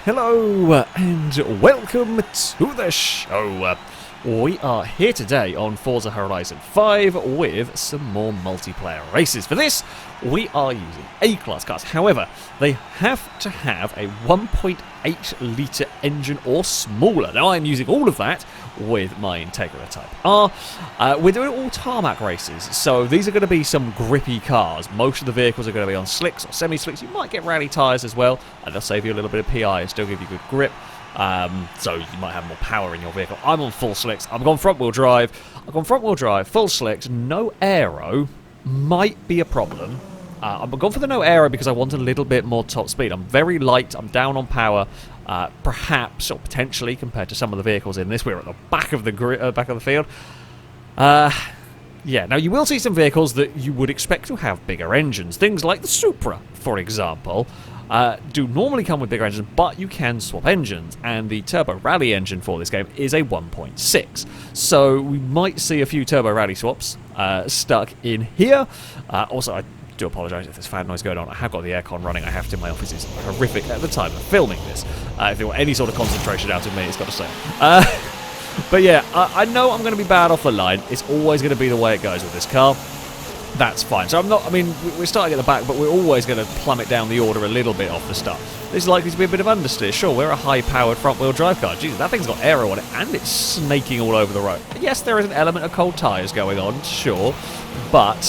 Hello and welcome to the show. We are here today on Forza Horizon 5 with some more multiplayer races. For this, we are using A-Class cars. However, they have to have a 1.8 litre engine or smaller. Now, I'm using all of that with my Integra Type R. We're doing all tarmac races, so these are going to be some grippy cars. Most of the vehicles are going to be on slicks or semi-slicks. You might get rally tyres as well, and they'll save you a little bit of PI and still give you good grip. So you might have more power in your vehicle. I'm on full slicks. I've gone front-wheel drive. Full slicks, no aero. Might be a problem. I've gone for the no aero because I want a little bit more top speed. I'm very light. I'm down on power. Perhaps or potentially compared to some of the vehicles in this, we're at the back of the field. Yeah. Now you will see some vehicles that you would expect to have bigger engines. Things like the Supra, for example. Do normally come with bigger engines, but you can swap engines, and the Turbo Rally engine for this game is a 1.6. So we might see a few Turbo Rally swaps stuck in here. Also, I do apologise if there's fan noise going on. I have got the aircon running. I have to. My office is horrific at the time of filming this. If you want any sort of concentration out of me, it's got to say. But yeah, I know I'm going to be bad off the line. It's always going to be the way it goes with this car. That's fine. So we're starting at the back, but we're always going to plummet down the order a little bit off the start. This is likely to be a bit of understeer. Sure, we're a high-powered front-wheel drive car. Jesus, that thing's got aero on it, and it's snaking all over the road. Yes, there is an element of cold tyres going on, sure, but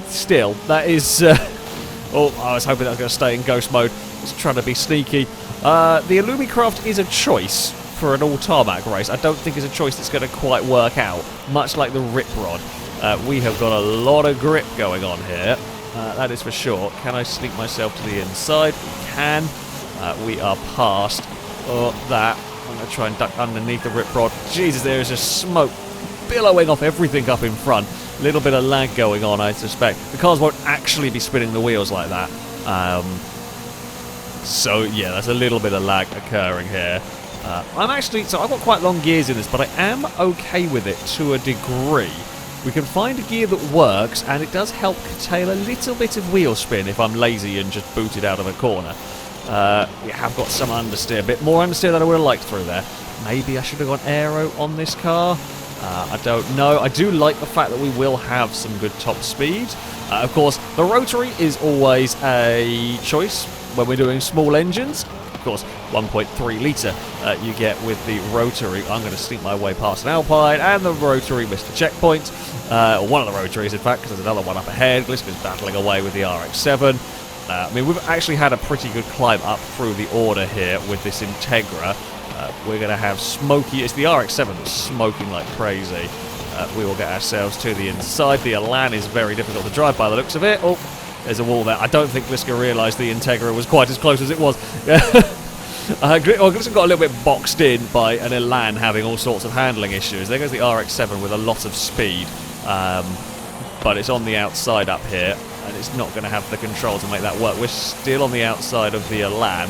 still, that is... oh, I was hoping that was going to stay in ghost mode. It's trying to be sneaky. The Illumicraft is a choice for an all-tarmac race. I don't think it's a choice that's going to quite work out, much like the Rip Rod. We have got a lot of grip going on here, that is for sure. Can I sneak myself to the inside? We can. We are past that. I'm going to try and duck underneath the Rip Rod. Jesus, there is just smoke billowing off everything up in front. A little bit of lag going on, I suspect. The cars won't actually be spinning the wheels like that. So, yeah, there's a little bit of lag occurring here. So I've got quite long gears in this, but I am okay with it to a degree. We can find a gear that works, and it does help curtail a little bit of wheel spin if I'm lazy and just boot it out of a corner. We have got some understeer, a bit more understeer than I would have liked through there. Maybe I should have gone aero on this car. I don't know. I do like the fact that we will have some good top speed. Of course, the rotary is always a choice when we're doing small engines. Of course, 1.3 litre you get with the rotary. I'm going to sneak my way past an Alpine, and the rotary missed the checkpoint. Or one of the rotaries, in fact, because there's another one up ahead. Gliska's battling away with the RX-7. We've actually had a pretty good climb up through the order here with this Integra. We're going to have smoky... It's the RX-7 that's smoking like crazy. We will get ourselves to the inside. The Elan is very difficult to drive by the looks of it. Oh, there's a wall there. I don't think Gliska realised the Integra was quite as close as it was. Gliska got a little bit boxed in by an Elan having all sorts of handling issues. There goes the RX-7 with a lot of speed. But it's on the outside up here, and it's not going to have the control to make that work. We're still on the outside of the Elan.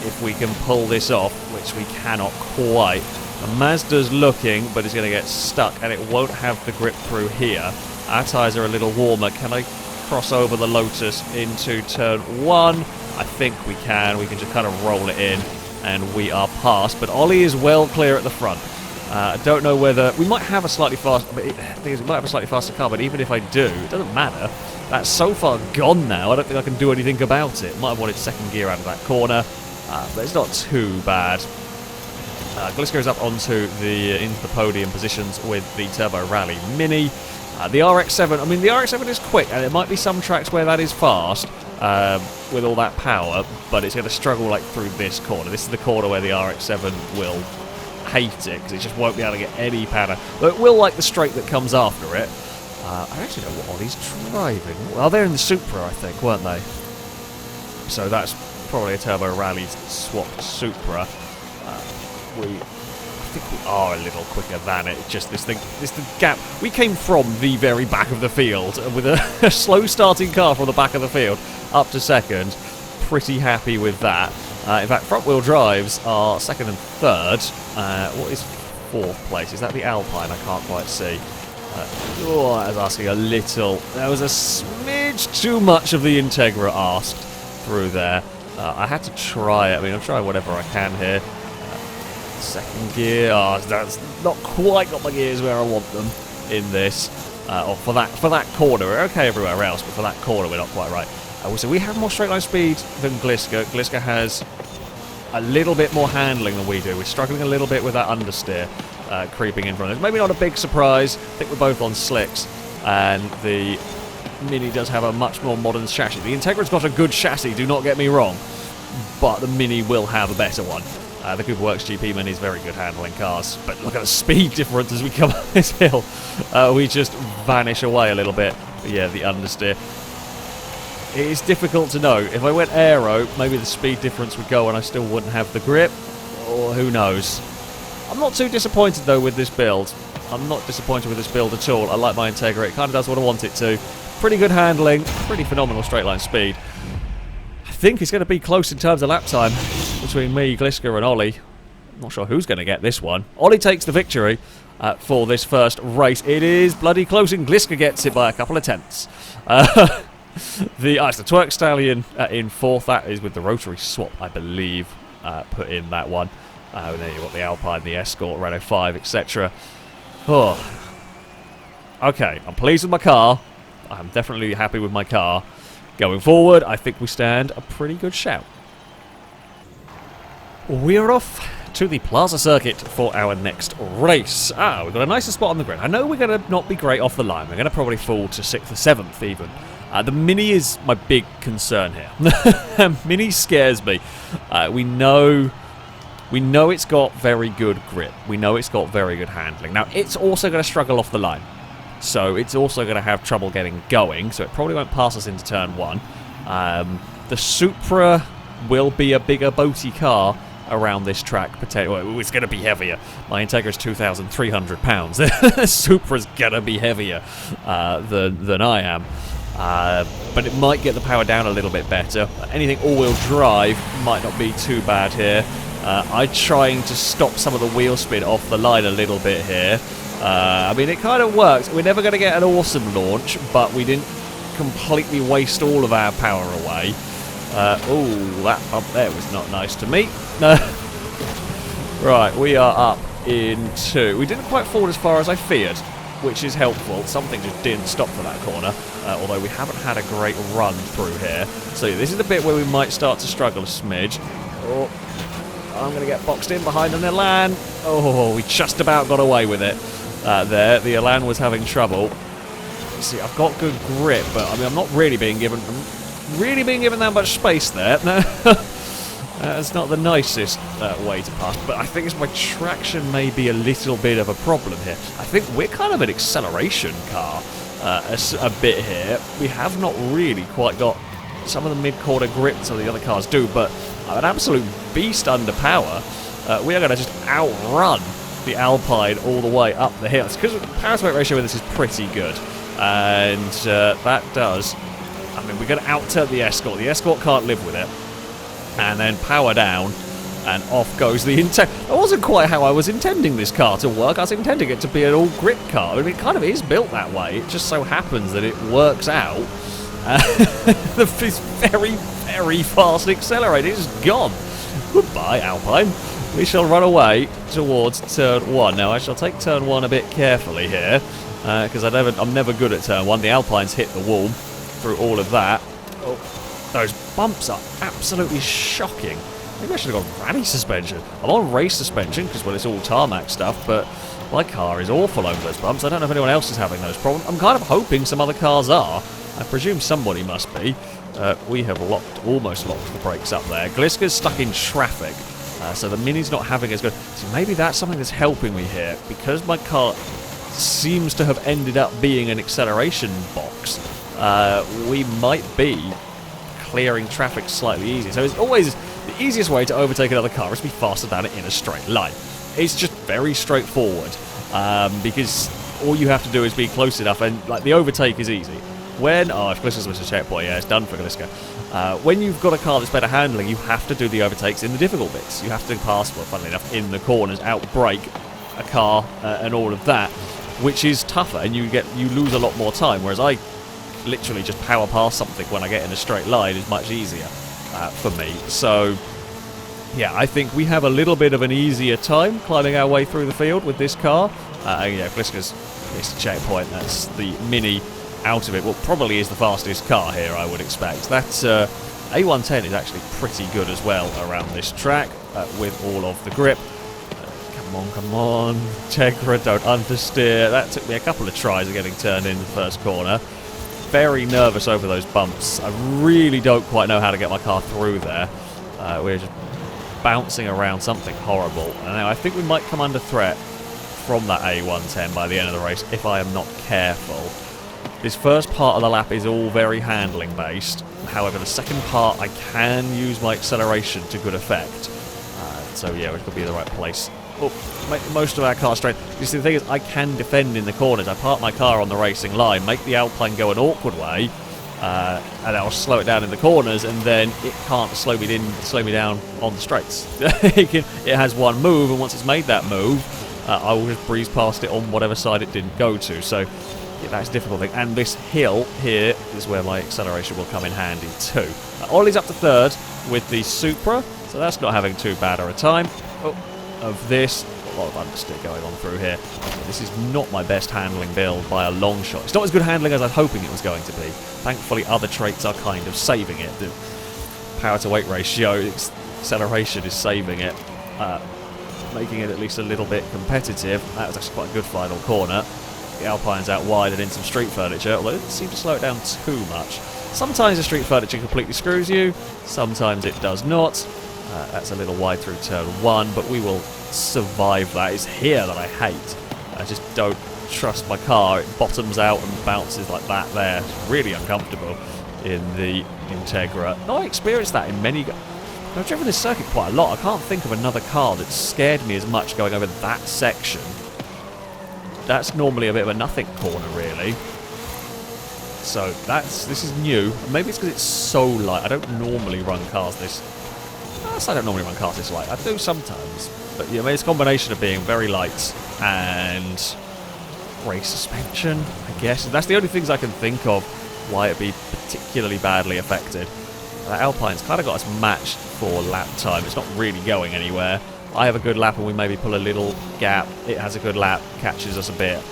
If we can pull this off, which we cannot quite. The Mazda's looking, but it's going to get stuck, and it won't have the grip through here. Our tyres are a little warmer. Can I cross over the Lotus into turn 1? I think we can. We can just kind of roll it in, and we are past. But Ollie is well clear at the front. I don't know whether... We might have a slightly faster... We might have a slightly faster car, but even if I do, it doesn't matter. That's so far gone now, I don't think I can do anything about it. Might have wanted second gear out of that corner, but it's not too bad. Gliska goes up into the podium positions with the Turbo Rally Mini. The RX-7, the RX-7 is quick, and there might be some tracks where that is fast with all that power, but it's going to struggle like through this corner. This is the corner where the RX-7 will hate it, because it just won't be able to get any power. But it will like the straight that comes after it. I don't actually know what Ollie's driving. Well, they're in the Supra, I think, weren't they? So that's probably a Turbo Rally swapped Supra. I think we are a little quicker than it. Just this gap. We came from the very back of the field with a slow starting car from the back of the field up to second. Pretty happy with that. In fact, front wheel drives are second and third. What is fourth place? Is that the Alpine? I can't quite see. I was asking a little. There was a smidge too much of the Integra asked through there. I had to try it. I mean, I'm trying whatever I can here. Second gear. Oh, that's not quite got my gears where I want them in this. Or for that corner. We're okay everywhere else, but for that corner, we're not quite right. So we have more straight line speed than Gliska. Gliska has a little bit more handling than we do. We're struggling a little bit with that understeer creeping in front of us. Maybe not a big surprise. I think we're both on slicks. And the Mini does have a much more modern chassis. The Integra's got a good chassis, do not get me wrong. But the Mini will have a better one. The Cooper Works GP Mini is very good handling cars. But look at the speed difference as we come up this hill. We just vanish away a little bit. But yeah, the understeer. It is difficult to know. If I went aero, maybe the speed difference would go and I still wouldn't have the grip. Or who knows. I'm not too disappointed though with this build. I'm not disappointed with this build at all. I like my Integra. It kind of does what I want it to. Pretty good handling. Pretty phenomenal straight line speed. I think it's going to be close in terms of lap time between me, Gliska and Ollie. I'm not sure who's going to get this one. Ollie takes the victory for this first race. It is bloody close and Gliska gets it by a couple of tenths. It's the Twerk Stallion in fourth. That is with the rotary swap, I believe, put in that one. And then you've got the Alpine, the Escort, Renault 5, etc. Oh. Okay, I'm pleased with my car. I'm definitely happy with my car. Going forward, I think we stand a pretty good shout. We're off to the Plaza Circuit for our next race. We've got a nicer spot on the grid. I know we're going to not be great off the line. We're going to probably fall to 6th or 7th even. The Mini is my big concern here. Mini scares me. We know it's got very good grip. We know it's got very good handling. Now, it's also going to struggle off the line. So it's also going to have trouble getting going. So it probably won't pass us into turn 1. The Supra will be a bigger boaty car around this track. Well, it's going to be heavier. My Integra is 2,300 pounds. The Supra's going to be heavier than I am. But it might get the power down a little bit better. Anything all-wheel drive might not be too bad here. I'm trying to stop some of the wheel spin off the line a little bit here. I mean, it kind of works. We're never going to get an awesome launch, but we didn't completely waste all of our power away. Oh, that bump there was not nice to me. Right, we are up in 2. We didn't quite fall as far as I feared, which is helpful. Something just didn't stop for that corner, although we haven't had a great run through here. So this is the bit where we might start to struggle a smidge. Oh, I'm going to get boxed in behind an Elan. Oh, we just about got away with it there. The Elan was having trouble. You see, I've got good grip, but I mean, I'm not really being given that much space there. That's not the nicest way to pass, but I think it's my traction may be a little bit of a problem here. I think we're kind of an acceleration car a bit here. We have not really quite got some of the mid-corner grip some of the other cars do, but an absolute beast under power. We are going to just outrun the Alpine all the way up the hill. It's because the power to weight ratio with this is pretty good, and that does. I mean, we're going to out-turn the Escort. The Escort can't live with it. And then power down, and off goes the Integra. That wasn't quite how I was intending this car to work. I was intending it to be an all-grip car. I mean, it kind of is built that way. It just so happens that it works out. This very, very fast accelerator is gone. Goodbye, Alpine. We shall run away towards turn 1. Now, I shall take turn 1 a bit carefully here, because I'm never good at turn 1. The Alpines hit the wall through all of that. Oh, those bumps are absolutely shocking. Maybe I should have gone rally suspension. I'm on race suspension because, well, it's all tarmac stuff, but my car is awful over those bumps. I don't know if anyone else is having those problems. I'm kind of hoping some other cars are. I presume somebody must be. We have almost locked the brakes up there. Gliska's stuck in traffic, so the Mini's not having as good. So maybe that's something that's helping me here. Because my car seems to have ended up being an acceleration box, we might be clearing traffic slightly easier. So it's always the easiest way to overtake another car is to be faster than it in a straight line. It's just very straightforward, because all you have to do is be close enough, and like the overtake is easy. If Gliska's missed a checkpoint, yeah, it's done for Gliska. When you've got a car that's better handling, you have to do the overtakes in the difficult bits. You have to pass, well, funnily enough, in the corners, out-brake a car, and all of that, which is tougher, and you lose a lot more time, whereas I literally just power past something when I get in a straight line is much easier. for me. So, yeah, I think we have a little bit of an easier time climbing our way through the field with this car. Yeah, Gliska's missed a checkpoint. That's the Mini out of it. Well, probably is the fastest car here, I would expect. That A110 is actually pretty good as well around this track with all of the grip. Come on. Integra, don't understeer. That took me a couple of tries of getting turned in the first corner. Very nervous over those bumps. I really don't quite know how to get my car through there. We're just bouncing around something horrible. And now I think we might come under threat from that A110 by the end of the race if I am not careful. This first part of the lap is all very handling based. However, the second part I can use my acceleration to good effect. So yeah, we could be in the right place. Oh, make most of our car straight. You see, the thing is, I can defend in the corners. I park my car on the racing line, make the Alpine go an awkward way, and I'll slow it down in the corners, and then it can't slow me down on the straights. It has one move, and once it's made that move, I will just breeze past it on whatever side it didn't go to. So yeah, that's a difficult thing. And this hill here is where my acceleration will come in handy too. Ollie's up to third with the Supra, so that's not having too bad of a time. Of this, a lot of understeer going on through here. This is not my best handling build by a long shot. It's not as good handling as I was hoping it was going to be. Thankfully, other traits are kind of saving it. The power to weight ratio, acceleration is saving it, making it at least a little bit competitive. That was actually quite a good final corner. The Alpine's out wide and in some street furniture, although it didn't seem to slow it down too much. Sometimes the street furniture completely screws you, sometimes it does not. That's a little wide through turn 1, but we will survive that. It's here that I hate. I just don't trust my car. It bottoms out and bounces like that there. It's really uncomfortable in the Integra. No, I experienced that in many... I've driven this circuit quite a lot. I can't think of another car that scared me as much going over that section. That's normally a bit of a nothing corner, really. So this is new. Maybe it's because it's so light. I don't normally run cars this... I don't normally run cars this light. I do sometimes. But yeah, it's a combination of being very light and race suspension, I guess. That's the only things I can think of why it'd be particularly badly affected. That Alpine's kind of got us matched for lap time. It's not really going anywhere. I have a good lap and we maybe pull a little gap. It has a good lap, catches us a bit.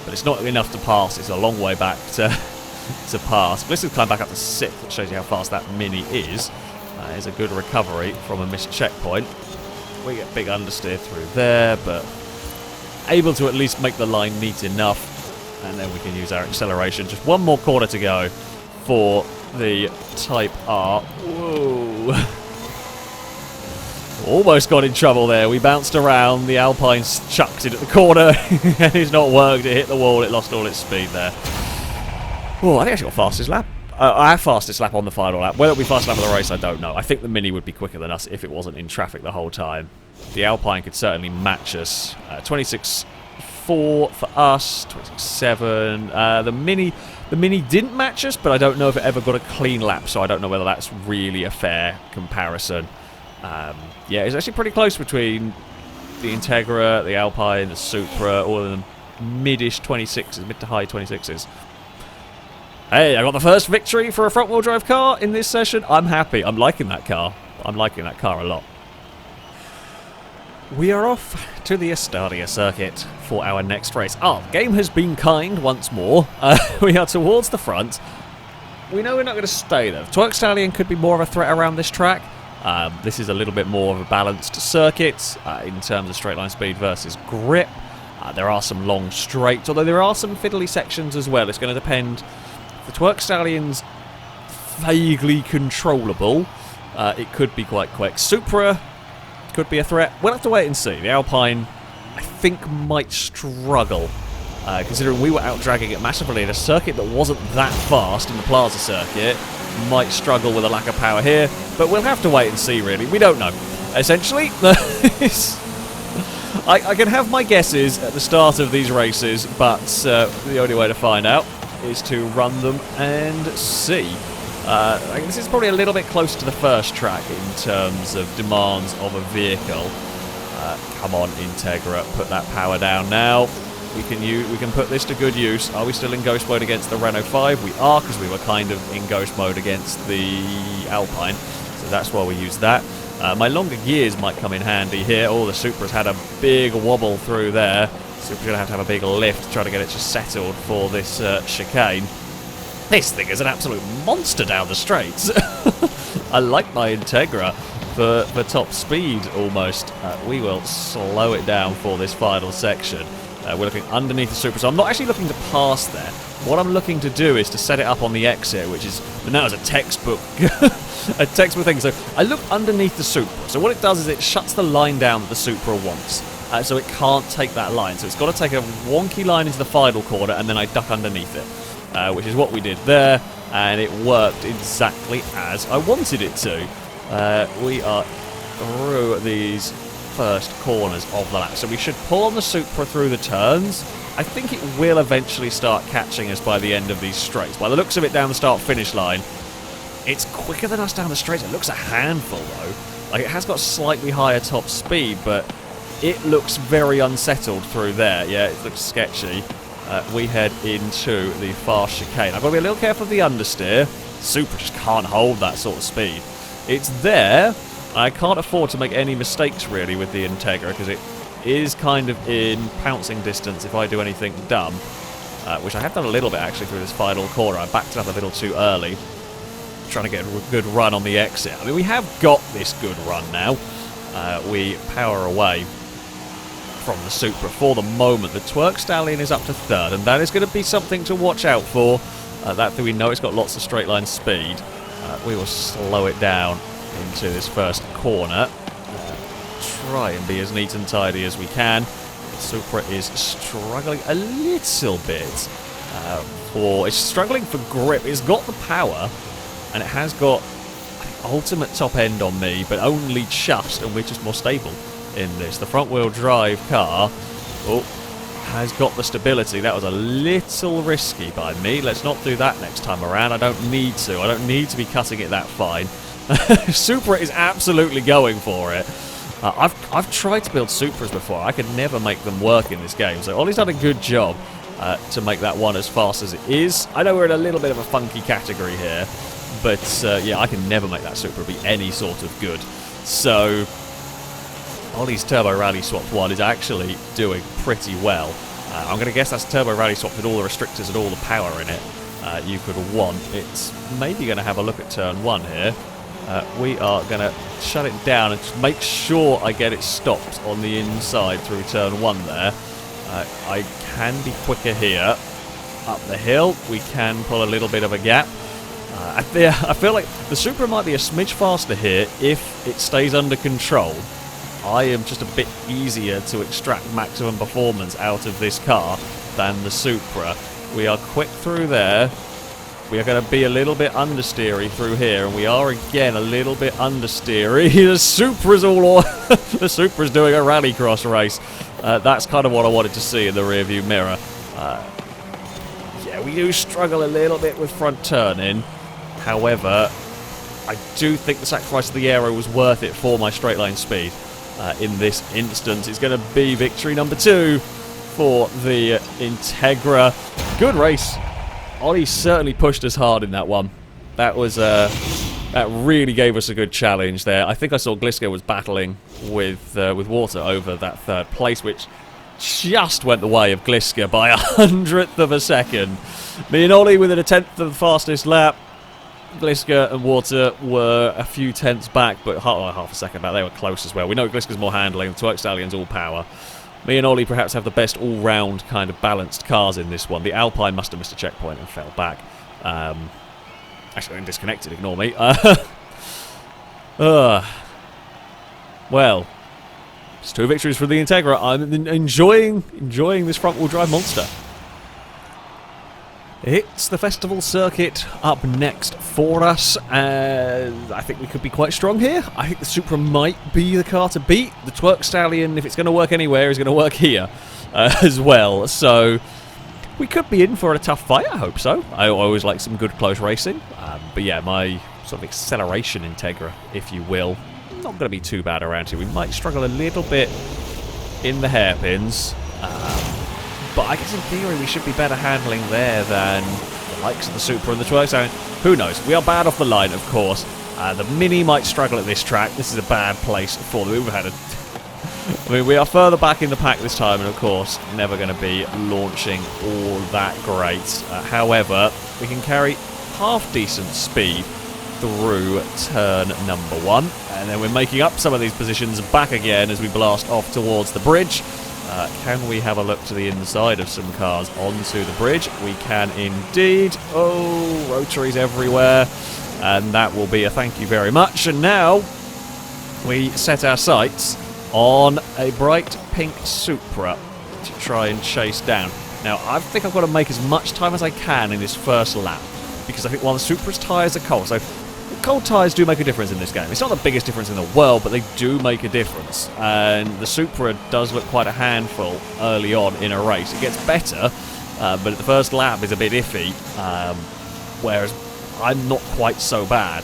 But it's not enough to pass. It's a long way back to pass. Bliss has climbed back up to 6th, which shows you how fast that Mini is. Is a good recovery from a missed checkpoint. We get big understeer through there, but able to at least make the line neat enough, and then we can use our acceleration. Just one more corner to go for the Type R. Whoa. Almost got in trouble there. We bounced around, the Alpine's chucked it at the corner, and it's not worked. It hit the wall, it lost all its speed there. Oh, I think I actually got fastest lap. Our fastest lap on the final lap. Whether it will be fastest lap of the race, I don't know. I think the Mini would be quicker than us if it wasn't in traffic the whole time. The Alpine could certainly match us. 26.4 for us, 26.7. The Mini didn't match us, but I don't know if it ever got a clean lap, so I don't know whether that's really a fair comparison. Yeah, it's actually pretty close between the Integra, the Alpine, the Supra, all of them mid-ish 26s, mid to high 26s. Hey, I got the first victory for a front-wheel drive car in this session. I'm happy. I'm liking that car. I'm liking that car a lot. We are off to the Estadia Circuit for our next race. The game has been kind once more. We are towards the front. We know we're not going to stay there. Twerk Stallion could be more of a threat around this track. This is a little bit more of a balanced circuit in terms of straight line speed versus grip. There are some long straights, although there are some fiddly sections as well. It's going to depend... The Twerk Stallion's vaguely controllable. It could be quite quick. Supra could be a threat. We'll have to wait and see. The Alpine, I think, might struggle, considering we were out dragging it massively in a circuit that wasn't that fast in the Plaza Circuit. Might struggle with a lack of power here, but we'll have to wait and see, really. We don't know. Essentially, I can have my guesses at the start of these races, but the only way to find out is to run them and see. This is probably a little bit close to the first track in terms of demands of a vehicle. Come on, Integra, put that power down now. We can put this to good use. Are we still in ghost mode against the Renault 5? We are, because we were kind of in ghost mode against the Alpine. So that's why we use that. My longer gears might come in handy here. Oh, the Supra's had a big wobble through there. Supra's going to have a big lift to try to get it just settled for this chicane. This thing is an absolute monster down the straights. I like my Integra for top speed almost. We will slow it down for this final section. We're looking underneath the Supra, so I'm not actually looking to pass there. What I'm looking to do is to set it up on the exit, which is now is a textbook a textbook thing. So I look underneath the Supra. So what it does is it shuts the line down that the Supra wants. So it can't take that line. So it's got to take a wonky line into the final corner, and then I duck underneath it, which is what we did there, and it worked exactly as I wanted it to. We are through these first corners of the lap, so we should pull on the Supra through the turns. I think it will eventually start catching us by the end of these straights. By the looks of it down the start-finish line, it's quicker than us down the straights. It looks a handful, though. Like, it has got slightly higher top speed, but it looks very unsettled through there. Yeah, it looks sketchy. We head into the fast chicane. I've got to be a little careful of the understeer. Supra just can't hold that sort of speed. It's there. I can't afford to make any mistakes, really, with the Integra, because it is kind of in pouncing distance if I do anything dumb, which I have done a little bit, actually, through this final corner. I backed it up a little too early, trying to get a good run on the exit. I mean, we have got this good run now. We power away from the Supra for the moment. The Twerk Stallion is up to third, and that is going to be something to watch out for. That we know it's got lots of straight line speed. We will slow it down into this first corner. Try and be as neat and tidy as we can. The Supra is struggling a little bit. It's struggling for grip. It's got the power, and it has got ultimate top end on me, but only just, and we're just more stable in this. The front wheel drive car has got the stability. That was a little risky by me. Let's not do that next time around. I don't need to. I don't need to be cutting it that fine. Supra is absolutely going for it. I've tried to build Supras before. I could never make them work in this game, so Ollie's done a good job to make that one as fast as it is. I know we're in a little bit of a funky category here, but yeah, I can never make that Supra be any sort of good. So Ollie's Turbo Rally Swapped 1 is actually doing pretty well. I'm going to guess that's Turbo Rally Swapped with all the restrictors and all the power in it you could want. It's maybe going to have a look at turn 1 here. We are going to shut it down and just make sure I get it stopped on the inside through turn 1 there. I can be quicker here. Up the hill, we can pull a little bit of a gap. I feel like the Supra might be a smidge faster here if it stays under control. I am just a bit easier to extract maximum performance out of this car than the Supra. We are quick through there. We are going to be a little bit understeery through here, and we are again a little bit understeery. The Supra's the Supra's doing a rallycross race. That's kind of what I wanted to see in the rearview mirror. Yeah, we do struggle a little bit with front turning. However, I do think the sacrifice of the aero was worth it for my straight line speed. In this instance, it's going to be victory number 2 for the Integra. Good race. Ollie certainly pushed us hard in that one. That was that really gave us a good challenge there. I think I saw Gliska was battling with Water over that third place, which just went the way of Gliska by 100th of a second. Me and Ollie within a 10th of the fastest lap. Gliska and Water were a few tenths back, but half a second back. They were close as well. We know Gliska's more handling, the Twerk Stallion's all power. Me and Ollie perhaps have the best all-round kind of balanced cars in this one. The Alpine must have missed a checkpoint and fell back. Actually, I'm disconnected, ignore me. Well, it's 2 victories for the Integra. I'm enjoying this front-wheel drive monster. It's the festival circuit up next for us. I think we could be quite strong here. I think the Supra might be the car to beat. The Twerk Stallion, if it's going to work anywhere, is going to work here as well. So we could be in for a tough fight, I hope so. I always like some good close racing. But yeah, my sort of acceleration Integra, if you will, not going to be too bad around here. We might struggle a little bit in the hairpins. But I guess in theory we should be better handling there than the likes of the Supra and the Twerk Stallion. Who knows? We are bad off the line, of course. The Mini might struggle at this track. This is a bad place for them. We've had I mean, we are further back in the pack this time, and of course, never going to be launching all that great. However, we can carry half-decent speed through turn number 1, and then we're making up some of these positions back again as we blast off towards the bridge. Can we have a look to the inside of some cars onto the bridge? We can indeed. Oh, rotaries everywhere, and that will be a thank you very much. And now we set our sights on a bright pink Supra to try and chase down. Now, I think I've got to make as much time as I can in this first lap, because I think while the Supra's tyres are cold, so cold tyres do make a difference in this game. It's not the biggest difference in the world, but they do make a difference. And the Supra does look quite a handful early on in a race. It gets better, but the first lap is a bit iffy, whereas I'm not quite so bad.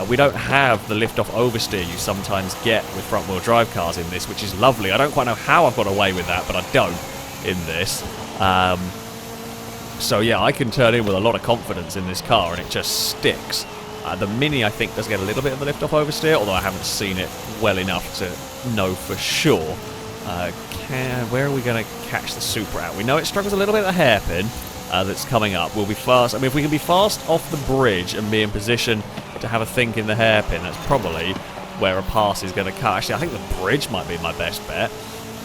We don't have the lift-off oversteer you sometimes get with front-wheel drive cars in this, which is lovely. I don't quite know how I've got away with that, but I don't in this. So yeah, I can turn in with a lot of confidence in this car, and it just sticks. The Mini, I think, does get a little bit of the lift-off oversteer, although I haven't seen it well enough to know for sure. Where are we going to catch the Supra at? We know it struggles a little bit at the hairpin that's coming up. We'll be fast. I mean, if we can be fast off the bridge and be in position to have a think in the hairpin, that's probably where a pass is going to cut. Actually, I think the bridge might be my best bet.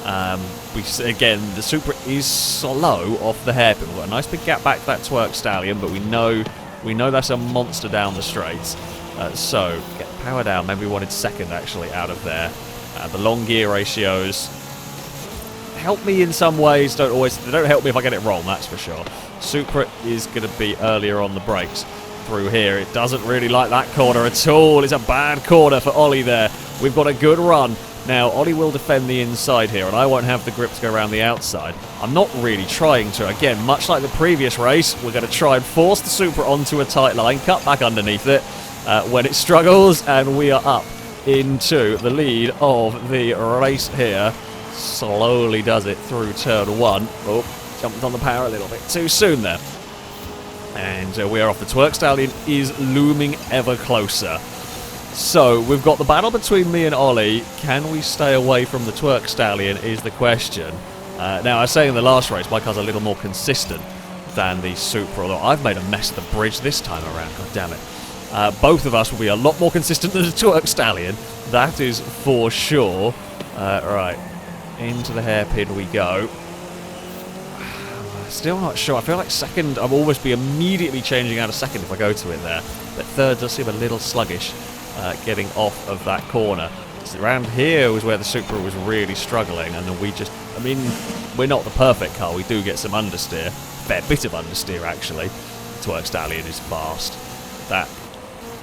Again, the Supra is slow off the hairpin. We've got a nice big gap back to that Twerk Stallion, but we know that's a monster down the straights. So, get the power down. Maybe we wanted second, actually, out of there. The long gear ratios help me in some ways. They don't help me if I get it wrong, that's for sure. Supra is going to be earlier on the brakes through here. It doesn't really like that corner at all. It's a bad corner for Ollie there. We've got a good run. Now, Ollie will defend the inside here, and I won't have the grip to go around the outside. I'm not really trying to. Again, much like the previous race, we're going to try and force the Supra onto a tight line, cut back underneath it when it struggles, and we are up into the lead of the race here. Slowly does it through turn 1. Oh, jumped on the power a little bit too soon there. And we are off. The Twerk Stallion is looming ever closer. So, we've got the battle between me and Ollie. Can we stay away from the Twerk Stallion is the question. Now, I was saying in the last race, my car's a little more consistent than the Supra, although I've made a mess of the bridge this time around, god damn it. Both of us will be a lot more consistent than the Twerk Stallion, that is for sure. Right, into the hairpin we go. Still not sure. I feel like second, I'll almost be immediately changing out of second if I go to it there. But third does seem a little sluggish, getting off of that corner. So around here was where the Supra was really struggling, and then we just, I mean, we're not the perfect car. We do get some understeer, a fair bit of understeer actually. Twerk Stallion is fast. That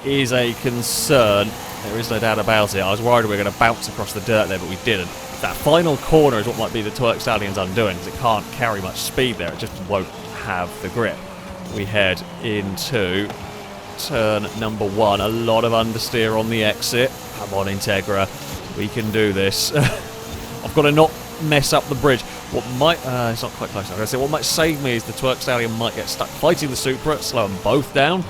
is a concern. There is no doubt about it. I was worried we were going to bounce across the dirt there, but we didn't. That final corner is what might be the Twerk Stallion's undoing, because it can't carry much speed there. It just won't have the grip. We head into turn number 1. A lot of understeer on the exit. Come on, Integra. We can do this. I've got to not mess up the bridge. What might... it's not quite close enough. I say what might save me is the Twerk Stallion might get stuck fighting the Supra, slow them both down.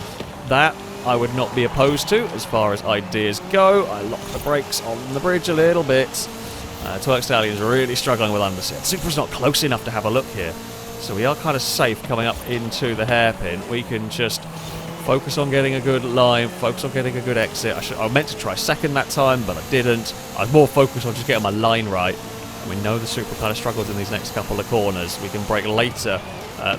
That I would not be opposed to as far as ideas go. I lock the brakes on the bridge a little bit. Twerk Stallion's really struggling with understeer. Supra's not close enough to have a look here. So we are kind of safe coming up into the hairpin. We can just focus on getting a good line, focus on getting a good exit. I meant to try second that time, but I didn't. I was more focused on just getting my line right. And we know the Supra kind of struggles in these next couple of corners. We can brake later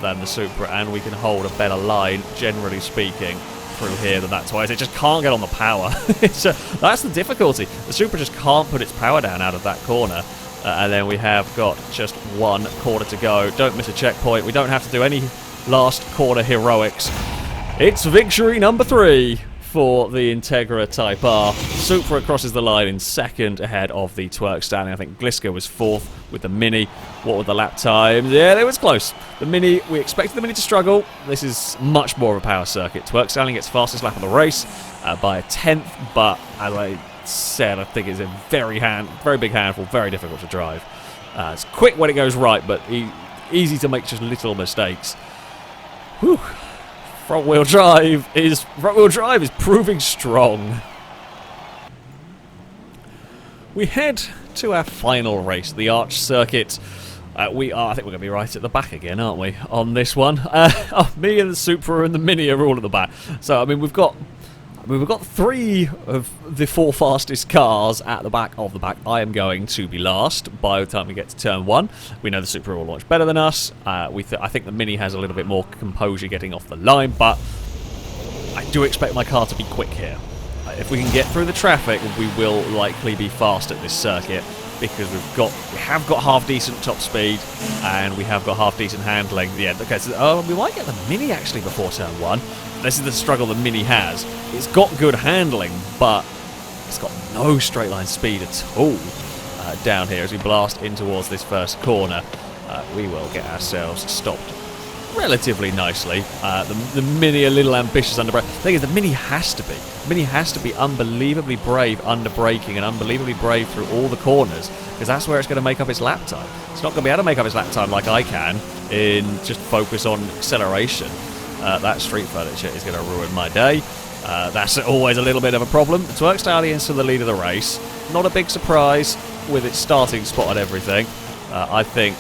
than the Supra, and we can hold a better line, generally speaking, through here than that twice. It just can't get on the power. That's the difficulty. The Supra just can't put its power down out of that corner. And then we have got just one corner to go. Don't miss a checkpoint. We don't have to do any last corner heroics. It's victory number 3 for the Integra Type R. Supra crosses the line in second ahead of the Twerk Stallion. I think Gliska was 4th with the Mini. What were the lap times? Yeah, it was close. The Mini, we expected the Mini to struggle. This is much more of a power circuit. Twerk Stallion gets fastest lap of the race by a 10th, but as I said, I think it's a very big handful, very difficult to drive. It's quick when it goes right, but easy to make just little mistakes. Whew. Front-wheel drive is proving strong. we head to our final race, the Arch Circuit. I think we're going to be right at the back again, aren't we, on this one? Me and the Supra and the Mini are all at the back. So, I mean, we've got 3 of the 4 fastest cars at the back of the pack. I am going to be last by the time we get to turn 1. We know the Supra will launch better than us. I think the Mini has a little bit more composure getting off the line, but I do expect my car to be quick here. If we can get through the traffic, we will likely be fast at this circuit, because we have got half decent top speed and we have got half decent handling. Yeah, okay, so we might get the Mini actually before turn 1. This is the struggle the Mini has. It's got good handling, but it's got no straight line speed at all down here as we blast in towards this first corner. We will get ourselves stopped relatively nicely. The Mini a little ambitious under brake. The thing is, the Mini has to be. The Mini has to be unbelievably brave under braking and unbelievably brave through all the corners, because that's where it's going to make up its lap time. It's not going to be able to make up its lap time like I can in just focus on acceleration. That street furniture is going to ruin my day. That's always a little bit of a problem. The Twerk Stallion's to the lead of the race. Not a big surprise with its starting spot and everything. I think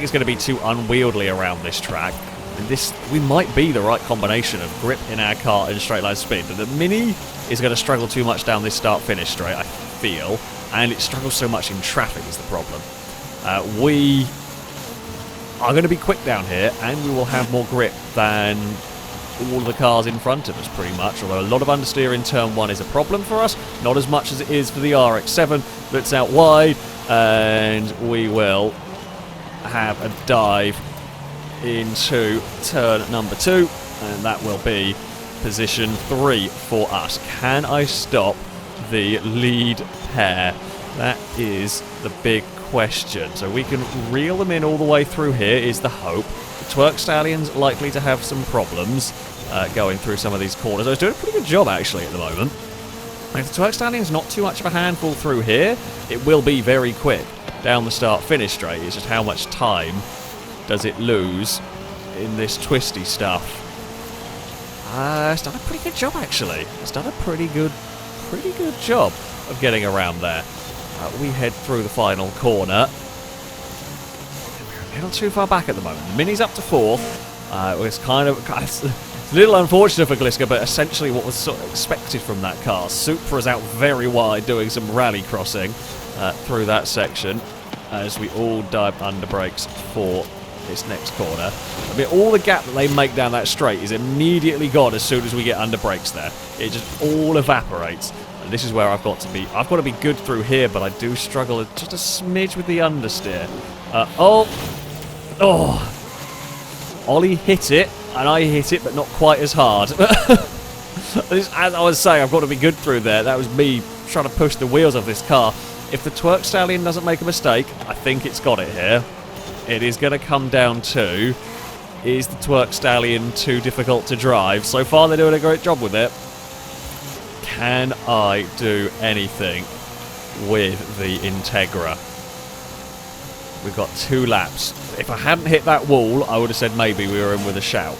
it's going to be too unwieldy around this track. And we might be the right combination of grip in our car and straight line speed. But the Mini is going to struggle too much down this start-finish straight, I feel. And it struggles so much in traffic is the problem. We are going to be quick down here, and we will have more grip than all the cars in front of us, pretty much. Although a lot of understeer in turn 1 is a problem for us. Not as much as it is for the RX-7 that's out wide. And we will have a dive into turn number 2, and that will be position 3 for us. Can I stop the lead pair? That is the big question. So we can reel them in all the way through here is the hope. The Twerk Stallion's likely to have some problems going through some of these corners. I was doing a pretty good job actually at the moment. If the Twerk Stallion's not too much of a handful through here, it will be very quick down the start-finish straight. It's just how much time does it lose in this twisty stuff. It's done a pretty good job, actually. It's done a pretty good job of getting around there. We head through the final corner. We're not too far back at the moment. The Mini's up to 4th. It's a little unfortunate for Gliska, but essentially what was sort of expected from that car. Supra's out very wide doing some rally crossing through that section as we all dive under brakes for this next corner. I mean, all the gap that they make down that straight is immediately gone as soon as we get under brakes there. It just all evaporates. And this is where I've got to be. I've got to be good through here, but I do struggle just a smidge with the understeer. Ollie hit it, and I hit it, but not quite as hard. As I was saying, I've got to be good through there. That was me trying to push the wheels of this car. If the Twerk Stallion doesn't make a mistake, I think it's got it here. It is going to come down to, is the Twerk Stallion too difficult to drive? So far they're doing a great job with it. Can I do anything with the Integra? We've got 2 laps. If I hadn't hit that wall, I would have said maybe we were in with a shout.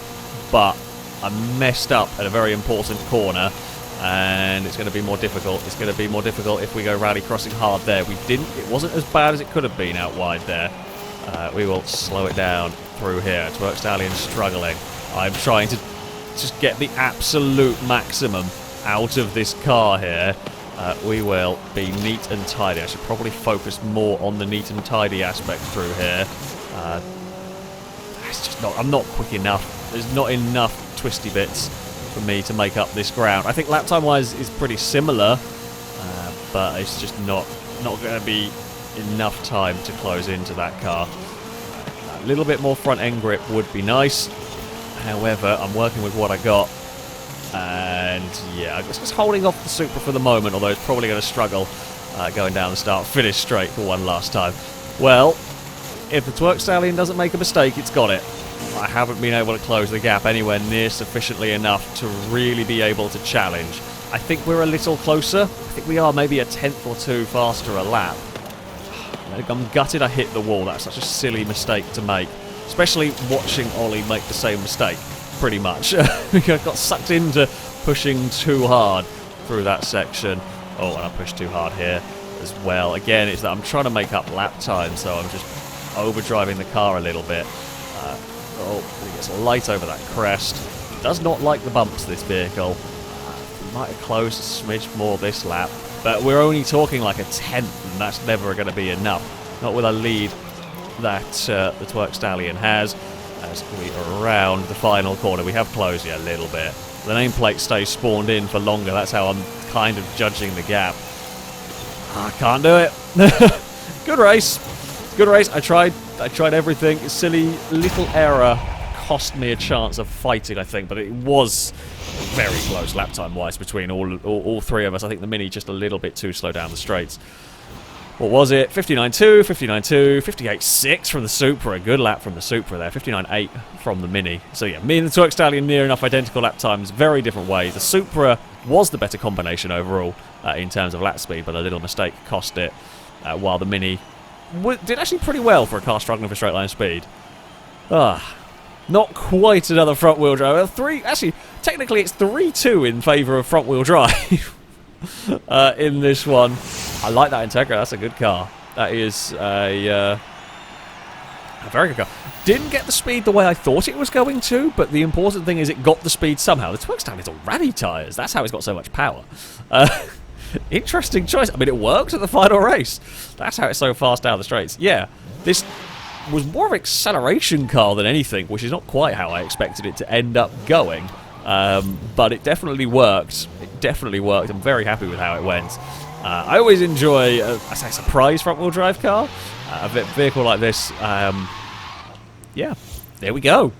But I messed up at a very important corner, and it's going to be more difficult. It's going to be more difficult if we go rally crossing hard there. It wasn't as bad as it could have been out wide there. We will slow it down through here. Twerk Stallion struggling. I'm trying to just get the absolute maximum out of this car here. We will be neat and tidy. I should probably focus more on the neat and tidy aspect through here. It's just not. I'm not quick enough. There's not enough twisty bits for me to make up this ground. I think lap time wise is pretty similar, but it's just not going to be enough time to close into that car. A little bit more front end grip would be nice. However, I'm working with what I got. And yeah, I'm just holding off the Supra for the moment, although it's probably going to struggle going down the start-finish straight for one last time. Well, if the Twerk Stallion doesn't make a mistake, it's got it. I haven't been able to close the gap anywhere near sufficiently enough to really be able to challenge. I think we're a little closer. I think we are maybe a 10th or 2 faster a lap. I'm gutted I hit the wall. That's such a silly mistake to make. Especially watching Ollie make the same mistake, pretty much. I got sucked into pushing too hard through that section. Oh, and I pushed too hard here. as well. Again, it's that I'm trying to make up lap time, so I'm just overdriving the car a little bit. It gets light over that crest. Does not like the bumps, this vehicle. Might have closed a smidge more this lap, but we're only talking like a tenth, and that's never going to be enough. Not with a lead that the Twerk Stallion has. As we around the final corner, we have closed a little bit. The nameplate stays spawned in for longer. That's how I'm kind of judging the gap. I can't do it. Good race. Good race. I tried everything. A silly little error cost me a chance of fighting, I think, but it was very close lap time wise between all three of us. I think the Mini just a little bit too slow down the straights. What was it? 59.2, 59.2, 58.6 from the Supra. Good lap from the Supra there. 59.8 from the Mini. So yeah, me and the Twerk Stallion near enough identical lap times, very different ways. The Supra was the better combination overall in terms of lap speed, but a little mistake cost it, while the Mini did actually pretty well for a car struggling for straight line speed. Not quite another front wheel drive. Actually, technically it's 3-2 in favour of front wheel drive in this one. I like that Integra. That's a good car. That is a very good car. Didn't get the speed the way I thought it was going to, but the important thing is it got the speed somehow. The Twerk Stallion is all rally tyres. That's how it's got so much power. Interesting choice. I mean, it worked at the final race. That's how it's so fast down the straights. Yeah, this was more of an acceleration car than anything, which is not quite how I expected it to end up going. But it definitely worked. It definitely worked. I'm very happy with how it went. I always enjoy a surprise front-wheel drive car. A vehicle like this. Yeah, there we go.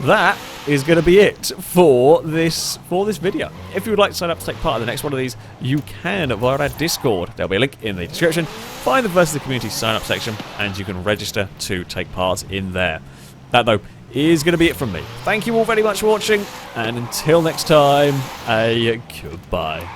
That is going to be it for this video. If you would like to sign up to take part in the next one of these, you can via our Discord. There'll be a link in the description. Find the Versus the Community sign-up section, and you can register to take part in there. That, though, is going to be it from me. Thank you all very much for watching, and until next time, a goodbye.